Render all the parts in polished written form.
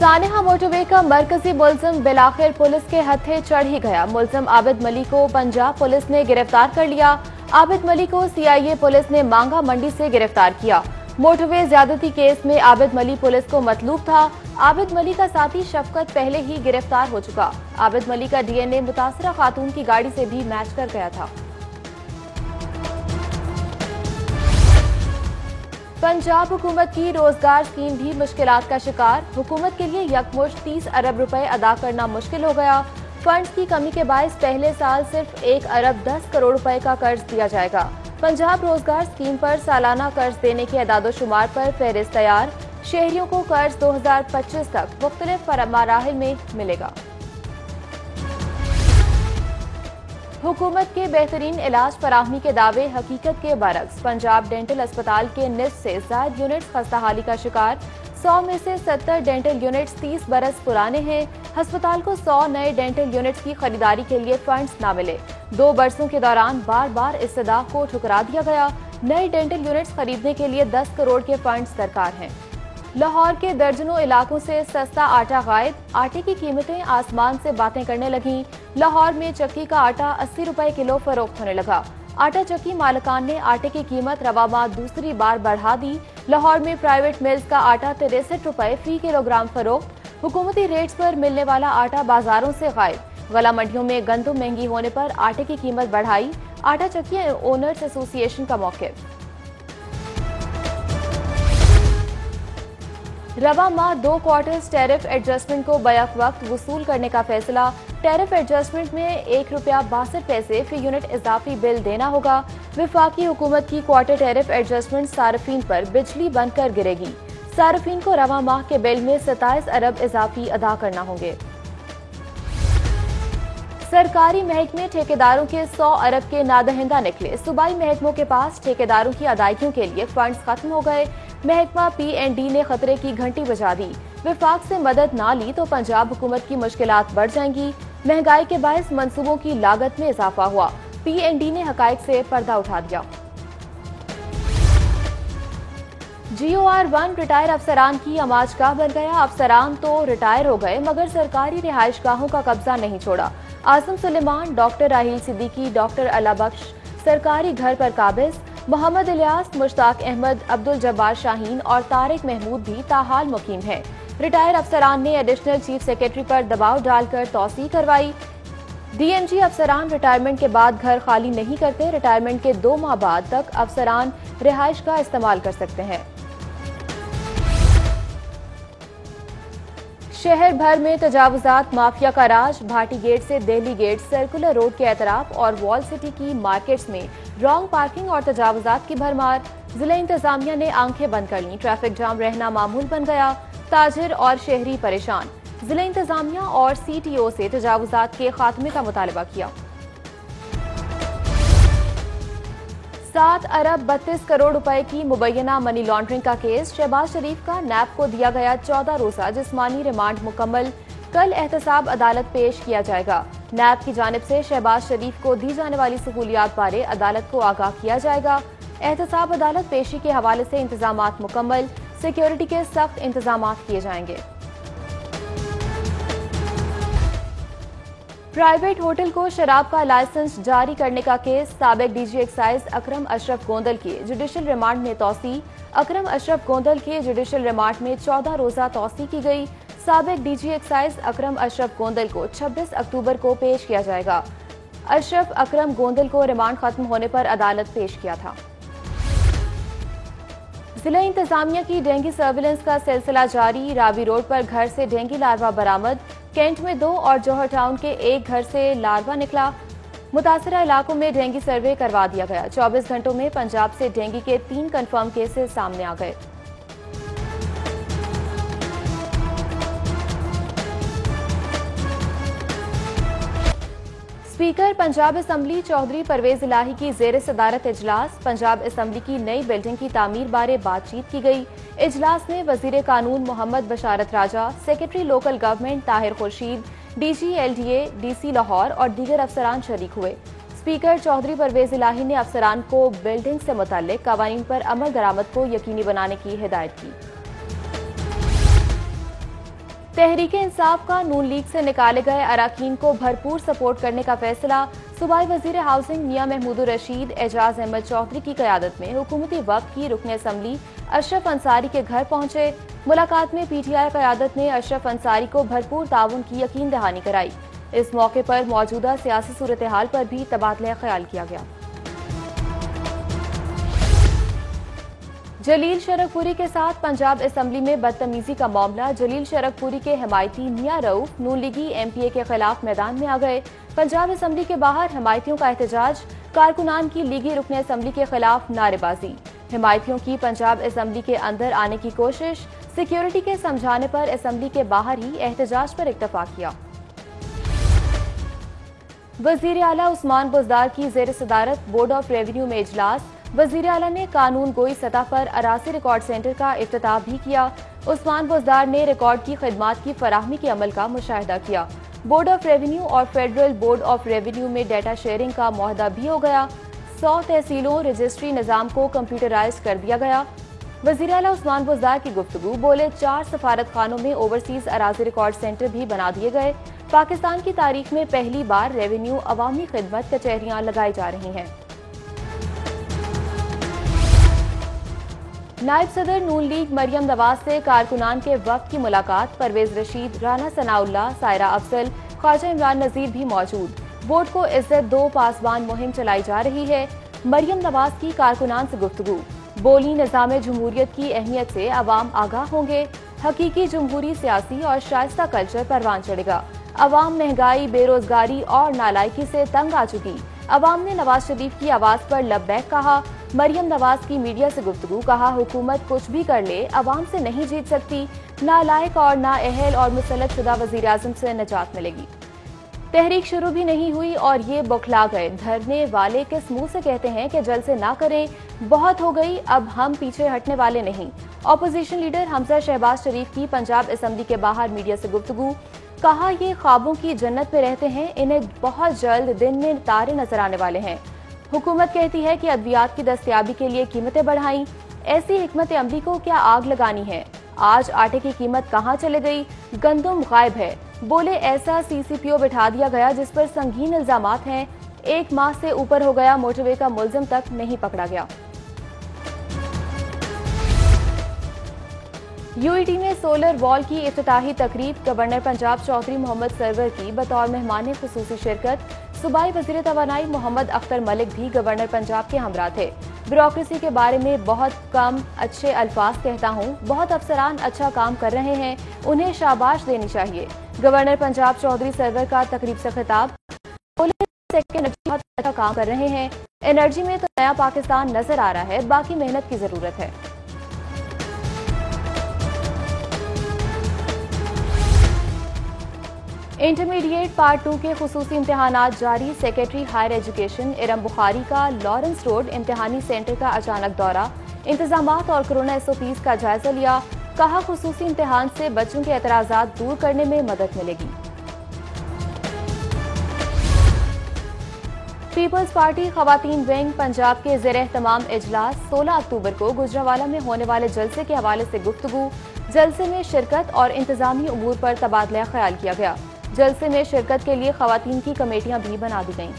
सानेहा motorway का मरकजी मुलजिम बिलाखिर पुलिस के हत्थे चढ़ ही गया। मुलजिम आबिद मलिक को पंजाब पुलिस ने गिरफ्तार कर लिया। आबिद मलिक को सीआईए पुलिस ने मांगा मंडी से गिरफ्तार किया। मोटरवे ज्यादती केस में आबिद मलिक पुलिस को मतलूब था। आबिद मलिक का साथी शफकत पहले ही गिरफ्तार हो चुका। आबिद मलिक का डीएनए मुतासरा खातून की गाड़ी से भी मैच कर गया था। पंजाब हुकूमत की रोजगार स्कीम भी मुश्किलात का शिकार। हुकूमत के लिए यकमुश्त 30 अरब रुपए अदा करना मुश्किल हो गया। फंड्स की कमी के बायस पहले साल सिर्फ 1 अरब 10 करोड़ रुपए का कर्ज दिया जाएगा। पंजाब रोजगार स्कीम पर सालाना कर्ज देने के अदादोशुमार पर फहरिस्त तैयार। शहरियों को कर्ज 2025 तक मुख्तलिफ मराहिल में मिलेगा। हुकूमत के बेहतरीन इलाज फराहमी के दावे हकीकत के बरक्स। पंजाब डेंटल अस्पताल के निस्फ से ज्यादा यूनिट्स खस्ताहाली का शिकार। 100 में से 70 डेंटल यूनिट्स 30 बरस पुराने हैं। अस्पताल को 100 नए डेंटल यूनिट्स की खरीदारी के लिए फंड्स न मिले। 2 बरसों के दौरान बार बार इस्तदा को ठुकरा दिया गया। नए डेंटल यूनिट्स खरीदने के लिए 10 करोड़ के फंड्स दरकार हैं। लाहौर के दर्जनों इलाकों से सस्ता आटा गायब। आटे की कीमतें आसमान से बातें करने लगीं। लाहौर में चक्की का आटा 80 रुपए किलो फरोख्त होने लगा। आटा चक्की मालिकान ने आटे की कीमत रवा माह दूसरी बार बढ़ा दी। लाहौर में प्राइवेट मिल्स का आटा 63 रुपए फी किलोग्राम फरोख्त। हुकूमती रेट्स पर मिलने वाला आटा बाजारों से गायब। गला मंडियों में गंदम महंगी होने पर आटे की कीमत बढ़ाई। आटा चक्की ओनर्स एसोसिएशन का मौक़िफ़। रवा माह 2 क्वार्टर्स टैरिफ एडजस्टमेंट को बैक वक्त वसूल करने का फैसला। टैरिफ एडजस्टमेंट में ₹1.62 फी यूनिट इजाफी बिल देना होगा। वफाकी हुकूमत की क्वार्टर टैरिफ एडजस्टमेंट सार्फिन पर बिजली बनकर गिरेगी। सार्फिन को रवा माह के बिल में 27 अरब इजाफी अदा करना होंगे। सरकारी महकमे ठेकेदारों के 100 अरब के नादहिंदा निकले। सूबाई महकमों के पास ठेकेदारों की अदायगियों के लिए फंड्स खत्म हो गए। महकमा पीएनडी ने खतरे की घंटी बजा दी। विफाक से मदद ना ली तो पंजाब हुकूमत की मुश्किलात बढ़ जाएंगी। महंगाई के बायस मंसूबों की लागत में इजाफा हुआ। पीएनडी ने हकायक से पर्दा उठा दिया। GOR1 रिटायर अफसरान की अमाजगाह बन गया। अफसरान तो रिटायर हो गए मगर सरकारी रिहाइशगाहों का कब्जा नहीं छोड़ा। आजम सुलेमान, डॉक्टर राहील सिद्दीकी, डॉक्टर अला बख्श सरकारी घर पर काबिज। मोहम्मद इलियास, मुश्ताक अहमद, अब्दुल जब्बार शाहीन और तारिक महमूद भी ताहाल मुकीम हैं। रिटायर अफसरान ने एडिशनल चीफ सेक्रेटरी पर दबाव डालकर तौसीह करवाई। डीएमजी अफसरान रिटायरमेंट के बाद घर खाली नहीं करते। रिटायरमेंट के 2 माह बाद तक अफसरान रिहाइश का इस्तेमाल कर सकते हैं। शहर भर में तजावुजात माफिया का राज। भाटी गेट से दिल्ली गेट, सर्कुलर रोड के एतराफ और वॉल सिटी की मार्केट्स में रॉन्ग पार्किंग और तजावुजात की भरमार। जिला इंतजामिया ने आंखें बंद कर ली। ट्रैफिक जाम रहना मामूल बन गया। ताजिर और शहरी परेशान। जिला इंतजामिया और CTO से तजावुजात के खात्मे का मुतालबा किया। 7 अरब 32 करोड़ रुपए की मुबैना मनी लॉन्ड्रिंग का केस। शहबाज शरीफ का नैब को दिया गया 14 रोजा जिस्मानी रिमांड मुकम्मल। कल एहतसाब अदालत पेश किया जाएगा। नैब की जानिब से शहबाज शरीफ को दी जाने वाली सहूलियात बारे अदालत को आगाह किया जाएगा। एहतसाब अदालत पेशी के हवाले से इंतजामात मुकम्मल। सिक्योरिटी के सख्त इंतजामात किए जाएंगे। प्राइवेट होटल को शराब का लाइसेंस जारी करने का केस। साबिक डीजी एक्साइज अकरम अशरफ गोंदल की जुडिशल रिमांड में तौसी। अकरम अशरफ गोंदल के जुडिशल रिमांड में 14 रोजा तौसी की गई। साबिक डीजी एक्साइज अकरम अशरफ गोंदल को 26 अक्टूबर को पेश किया जाएगा। अशरफ अकरम गोंदल को रिमांड खत्म होने पर अदालत पेश किया था। जिला इंतजामिया की डेंगू सर्विलेंस का सिलसिला जारी। रावी रोड पर घर से डेंगू लार्वा बरामद। कैंट में 2 और जौहर टाउन के एक घर से लार्वा निकला। मुतासरा इलाकों में डेंगू सर्वे करवा दिया गया। 24 घंटों में पंजाब से डेंगू के 3 कंफर्म केसेस सामने आ गए। स्पीकर पंजाब असम्बली चौधरी परवेज इलाही की जेर सदारत इजलास। पंजाब असम्बली की नई बिल्डिंग की तामीर बारे बातचीत की गई। इजलास में वजीर कानून Mohammad Basharat Raja, secretary local government Tahir Khurshid, DG LDA, DC Lahore और दीगर अफसरान शरीक हुए। स्पीकर चौधरी परवेज इलाही ने अफसरान को बिल्डिंग से मुताल्लिक कवानीन पर अमल दरामद को यकीनी बनाने की हिदायत की। तहरीक इंसाफ का नून लीग से निकाले गए अरकान को भरपूर सपोर्ट करने का फैसला। सूबाई वजीर हाउसिंग मियां महमूद रशीद एजाज अहमद चौधरी की क़यादत में हुकूमती वक्त की रुकन असम्बली अशरफ अंसारी के घर पहुंचे। मुलाकात में PTI क़यादत ने अशरफ अंसारी को भरपूर ताउन की यकीन दहानी कराई। इस मौके पर मौजूदा सियासी सूरत हाल पर भी तबादला ख्याल किया गया। जलील शरफपुरी के साथ पंजाब असम्बली में बदतमीजी का मामला। जलील शरफपुरी के हिमायती मियां रऊफ नून लीगी MPA के खिलाफ मैदान में आ गए। पंजाब असम्बली के बाहर हिमायतियों का एहतजाज, कारकुनान की लीगी रुकन असम्बली के खिलाफ नारेबाजी। हिमायतियों की पंजाब असम्बली के अंदर आने की कोशिश, सिक्योरिटी के समझाने पर असम्बली के बाहर ही एहतजाज पर इत्तफाक किया। वजीर आला उस्मान बुज़दार की ज़ेर सदारत बोर्ड ऑफ रेवेन्यू में इजलास। वजीर आला ने कानून गोई सतह पर अरासी रिकॉर्ड सेंटर का इफ्तिताह भी किया। उस्मान बुज़दार ने रिकॉर्ड की खिदमात की फराहमी के अमल का मुशाहिदा किया। बोर्ड ऑफ रेवेन्यू और फेडरल बोर्ड ऑफ रेवेन्यू में डाटा शेयरिंग का मुआहदा भी हो गया। 100 तहसीलों रजिस्ट्री निज़ाम को कंप्यूटराइज कर दिया गया। वजीर आला उस्मान बुज़दार की गुफ्तगू, बोले 4 सफारत खानों में ओवरसीज अराजी रिकॉर्ड सेंटर भी बना दिए गए। पाकिस्तान की तारीख में पहली बार रेवेन्यू अवामी खिदमत कचहरियां लगाई जा रही हैं। नायब सदर नून लीग मरियम नवाज से कारकुनान के वक्त की मुलाकात। परवेज रशीद, राना सनाउल्लाह, सायरा अफजल, ख्वाजा इमरान नजीर भी मौजूद। वोट को इज्जत दो पासबान मुहिम चलाई जा रही है। मरियम नवाज की कारकुनान से गुफ्तगू, बोली निज़ाम जमहूरियत की अहमियत से अवाम आगाह होंगे। हकीकी जमहूरी सियासी और शाइस्ता कल्चर परवान चढ़ेगा। अवाम महंगाई, बेरोजगारी और नालायकी से तंग आ चुकी। अवाम ने नवाज शरीफ की आवाज पर लब्बैक कहा। मरियम नवाज की मीडिया से गुफ्तगू, कहा हुकूमत कुछ भी कर ले अवाम से नहीं जीत सकती। नालायक और नाअहल और मुसल्लत शुदा वजीर आज़म से निजात मिलेगी। तहरीक शुरू भी नहीं हुई और ये बौखला गए। धरने वाले किस मुंह से कहते हैं कि जलसे ना करें, बहुत हो गई, अब हम पीछे हटने वाले नहीं। ऑपोजिशन लीडर हमजा शहबाज शरीफ की पंजाब असम्बली के बाहर मीडिया से गुफ्तगू, कहा ये ख्वाबों की जन्नत में रहते हैं, इन्हें बहुत जल्द दिन में तारे नजर आने वाले हैं। हुकूमत कहती है कि अद्वियात की दस्तयाबी के लिए कीमतें बढ़ाई। ऐसी हिकमत अमली को क्या आग लगानी है? आज आटे की कीमत कहाँ चले गई? गंदम गायब है। बोले ऐसा CCPO बिठा दिया गया जिस पर संगीन इल्जामात हैं। 1 माह से ऊपर हो गया, मोटरवे का मुलजिम तक नहीं पकड़ा गया। UET में सोलर वॉल की इफ्तिताही तकरीब। गवर्नर पंजाब चौधरी मोहम्मद सरवर की बतौर मेहमान खुसूसी शिरकत। सूबाई वज़ीर तवानाई मोहम्मद अख्तर मलिक भी गवर्नर पंजाब के हमरा थे। ब्यूरोक्रेसी के बारे में बहुत कम अच्छे अल्फाज कहता हूँ। बहुत अफसरान अच्छा काम कर रहे हैं, उन्हें शाबाश देनी चाहिए। गवर्नर पंजाब चौधरी सरवर का तकरीब से खिताब, बहुत अच्छा काम कर रहे हैं। एनर्जी में तो नया पाकिस्तान नजर आ रहा है, बाकी मेहनत की जरूरत है। इंटरमीडिएट पार्ट 2 के खुसूसी इम्तिहानात जारी। Secretary higher education Iram Bukhari का लॉरेंस रोड इम्तिहानी सेंटर का अचानक दौरा। इंतजामात और कोरोना SOPs का जायजा लिया। कहा खुसूसी इम्तिहान से बच्चों के एतराजात दूर करने में मदद मिलेगी। पीपल्स पार्टी खवातीन विंग पंजाब के ज़ेर-ए-एहतमाम इजलास। 16 अक्टूबर को गुजरांवाला में होने वाले जलसे के हवाले से गुफ्तगू। जलसे में शिरकत और इंतजामी उमूर पर तबादला ख्याल किया गया। जलसे में शिरकत के लिए खवातीन की कमेटियां भी बना दी गईं।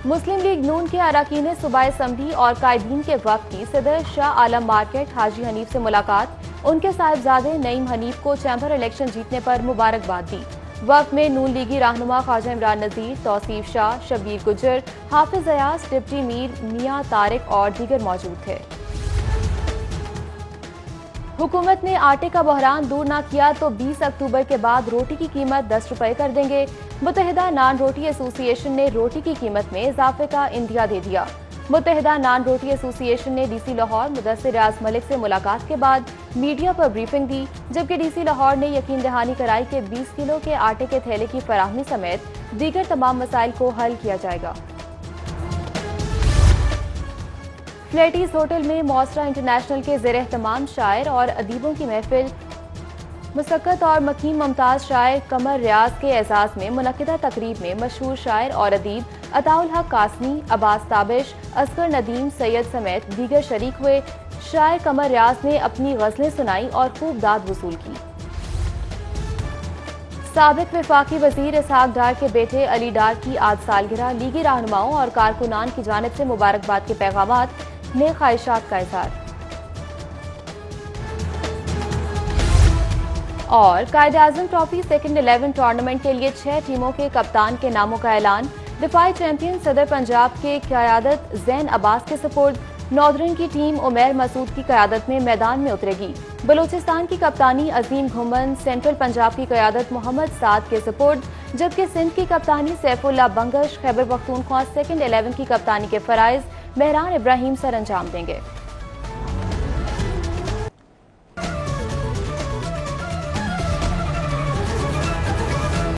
मुस्लिम लीग नून के अरकान ने सूबाई असम्बली और कायदीन के वक्त की सदर शाह आलम मार्केट हाजी हनीफ से मुलाकात। उनके साहिबजादे नईम हनीफ को चैम्बर इलेक्शन जीतने पर मुबारकबाद दी। वक्त में नून लीगी रहनुमा ख्वाजा इमरान नजीर, तौसीफ शाह, शब्बीर गुज्जर, हाफिज अयाज, डिप्टी मीर मियां तारिक और दीगर मौजूद थे। हुकूमत ने आटे का बहरान दूर न किया तो 20 अक्टूबर के बाद रोटी की कीमत 10 रुपए कर देंगे। मुत्तहिदा नान रोटी एसोसिएशन ने रोटी की कीमत में इजाफे का इंदिया दे दिया। मुत्तहिदा नान रोटी एसोसिएशन ने DC लाहौर मुदस्सिर रियाज मलिक से मुलाकात के बाद मीडिया पर ब्रीफिंग दी, जबकि DC लाहौर ने यकीन दहानी कराई कि 20 किलो के आटे के थैले की फराहमी समेत दीगर तमाम मसाइल को हल किया जाएगा। फ्लेटीज होटल में मौसरा इंटरनेशनल के ज़ेर-ए-एहतमाम शायर और अदीबों की महफिल। मुसक्कत और मकीन मुमताज शायर कमर रियाज के एजाज में मुनक्किदा तकरीब में मशहूर शायर और अदीब عطاءالحق قاسمی، عباس تابش، اصغر ندیم سید سمیت دیگر شریک ہوئے۔ شاعر قمر ریاض نے اپنی غزلیں سنائی اور خوب داد وصول کی۔ سابق وفاقی وزیر اسحاق ڈار کے بیٹے علی ڈار کی آج سالگرہ، لیگی رہنماؤں اور کارکنان کی جانب سے مبارکباد کے پیغامات، نیک خواہشات کا اظہار۔ اور Quaid Azam trophy second 11 tournament کے لیے 6 ٹیموں کے کپتان کے ناموں کا اعلان۔ دفاعی چیمپئن صدر پنجاب کے قیادت زین عباس کے سپرد۔ ناردرن کی ٹیم عمیر مسعود کی قیادت میں میدان میں اترے گی۔ بلوچستان کی کپتانی عظیم گھمن، سینٹرل پنجاب کی قیادت محمد سعد کے سپرد، جبکہ سندھ کی کپتانی سیف اللہ بنگش، خیبر پختونخوا سیکنڈ 11 کی کپتانی کے فرائض مہران ابراہیم سر انجام دیں گے۔